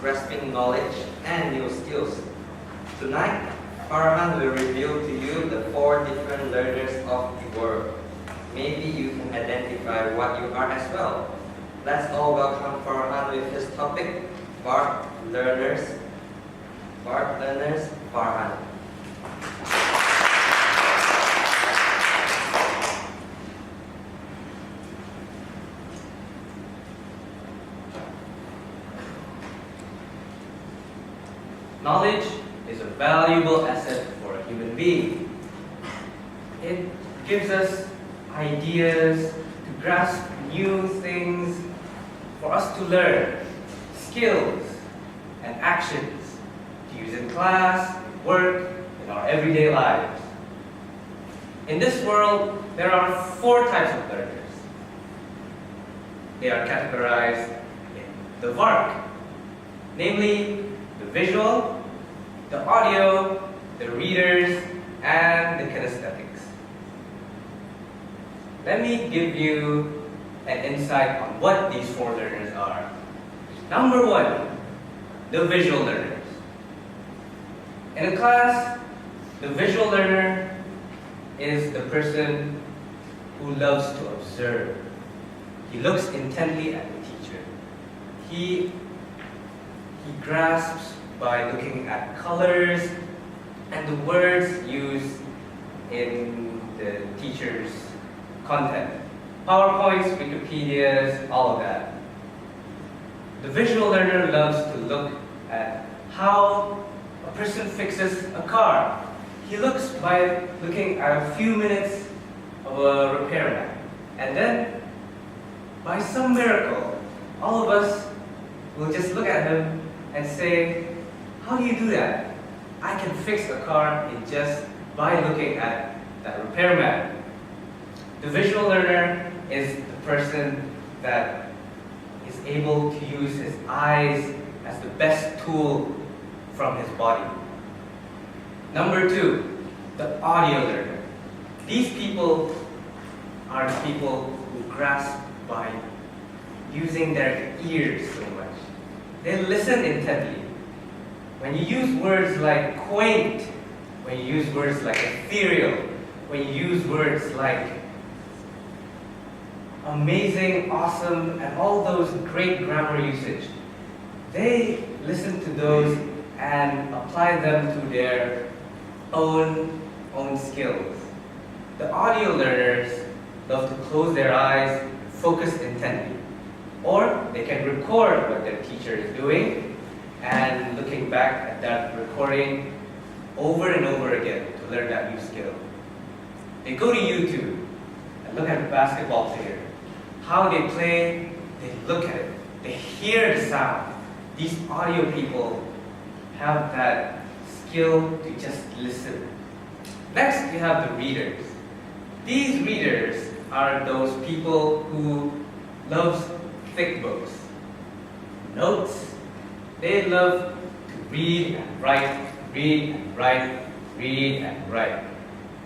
grasping knowledge and new skills. Tonight, Farhan will reveal to you the 4 different learners of the world. Maybe you can identify what you are as well. Let's all welcome Farhan with his topic, Bart Learners, Farhan. Knowledge is a valuable asset for a human being. It gives us ideas to grasp new things, for us to learn, skills and actions to use in class, work, in our everyday lives. In this world, there are 4 types of learners. They are categorized in the VARC, namely the visual, the audio, the readers, and the kinesthetics. Let me give you an insight on what these 4 learners are. Number 1, the visual learners. In a class, the visual learner is the person who loves to observe. He looks intently at the teacher. He grasps by looking at colors and the words used in the teacher's content. PowerPoints, Wikipedias, all of that. The visual learner loves to look at how a person fixes a car. He looks by looking at a few minutes of a repairman. And then, by some miracle, all of us will just look at him and say, how do you do that? I can fix a car in just by looking at that repairman. The visual learner is the person that is able to use his eyes as the best tool from his body. Number 2, the audio learner. These people are the people who grasp by using their ears so much. They listen intently. When you use words like quaint, when you use words like ethereal, when you use words like amazing, awesome, and all those great grammar usage, they listen to those and apply them to their own skills. The audio learners love to close their eyes, focus intently, or they can record what their teacher is doing and looking back at that recording over and over again to learn that new skill. They go to YouTube and look at a basketball player. How they play, they look at it, they hear the sound. These audio people have that skill to just listen. Next, we have the readers. These readers are those people who love thick books, notes. They love to read and write, read and write, read and write.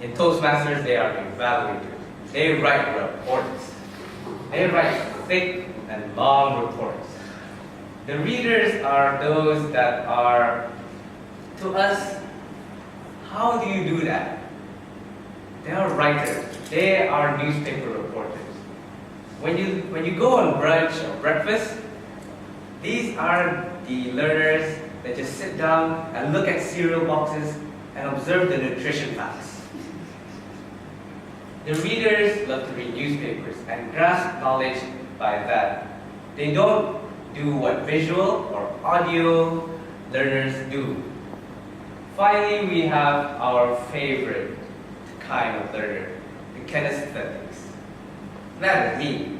In Toastmasters, they are evaluators. They write reports. They write thick and long reports. The readers are those that are, to us, how do you do that? They are writers. They are newspaper reporters. When you go on brunch or breakfast, these are the learners that just sit down and look at cereal boxes and observe the nutrition facts. The readers love to read newspapers and grasp knowledge by that. They don't do what visual or audio learners do. Finally, we have our favorite kind of learner, the kinesthetics. That is me.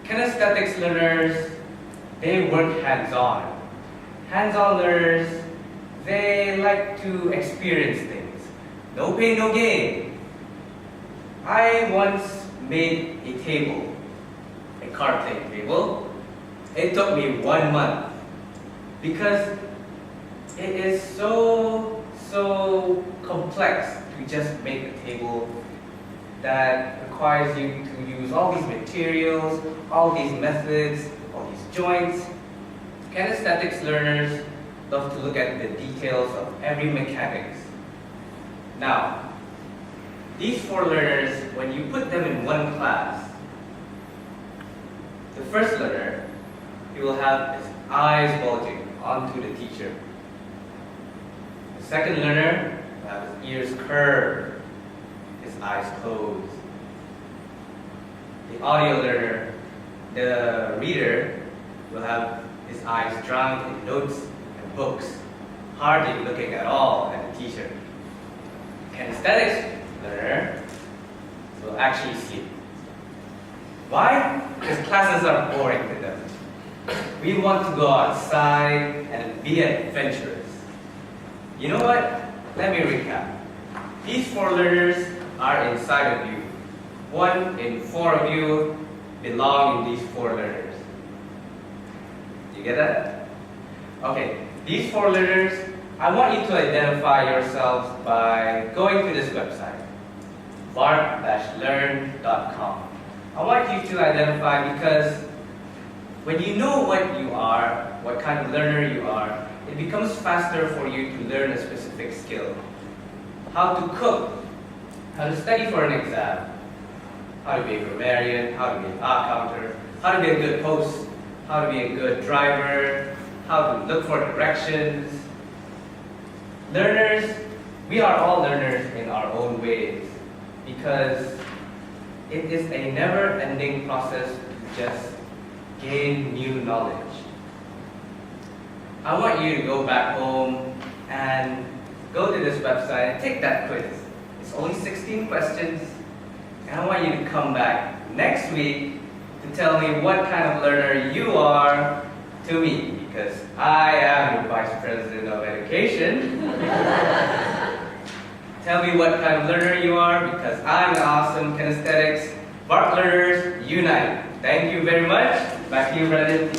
Kinesthetics learners, they work hands-on. Hands-on learners, they like to experience things. No pain, no gain. I once made a table, a card playing table. It took me 1 month because it is so complex to just make a table that requires you to use all these materials, all these methods, all these joints. Kinesthetics learners love to look at the details of every mechanics. Now, these 4 learners, when you put them in one class, the first learner, he will have his eyes bulging onto the teacher. The second learner will have his ears curved, his eyes closed. The audio learner, the reader, will have his eyes drowned in notes and books, hardly looking at all at the teacher. Kinesthetics learner will actually sleep. Why? Because classes are boring to them. We want to go outside and be adventurous. You know what? Let me recap. These 4 learners are inside of you. 1 in 4 of you belong in these 4 learners. You get that? Okay, these 4 learners, I want you to identify yourselves by going to this website, vark-learn.com. I want you to identify because when you know what you are, what kind of learner you are, it becomes faster for you to learn a specific skill. How to cook, how to study for an exam, how to be a grammarian, how to be an accountant, how to be a good host, how to be a good driver, how to look for directions. Learners, we are all learners in our own ways because it is a never-ending process to just gain new knowledge. I want you to go back home and go to this website and take that quiz. It's only 16 questions, and I want you to come back next week to tell me what kind of learner you are to me, because I am the Vice President of Education. Tell me what kind of learner you are, because I'm awesome. Kinesthetics, VARK learners, unite. Thank you very much. Back to you, Brendan.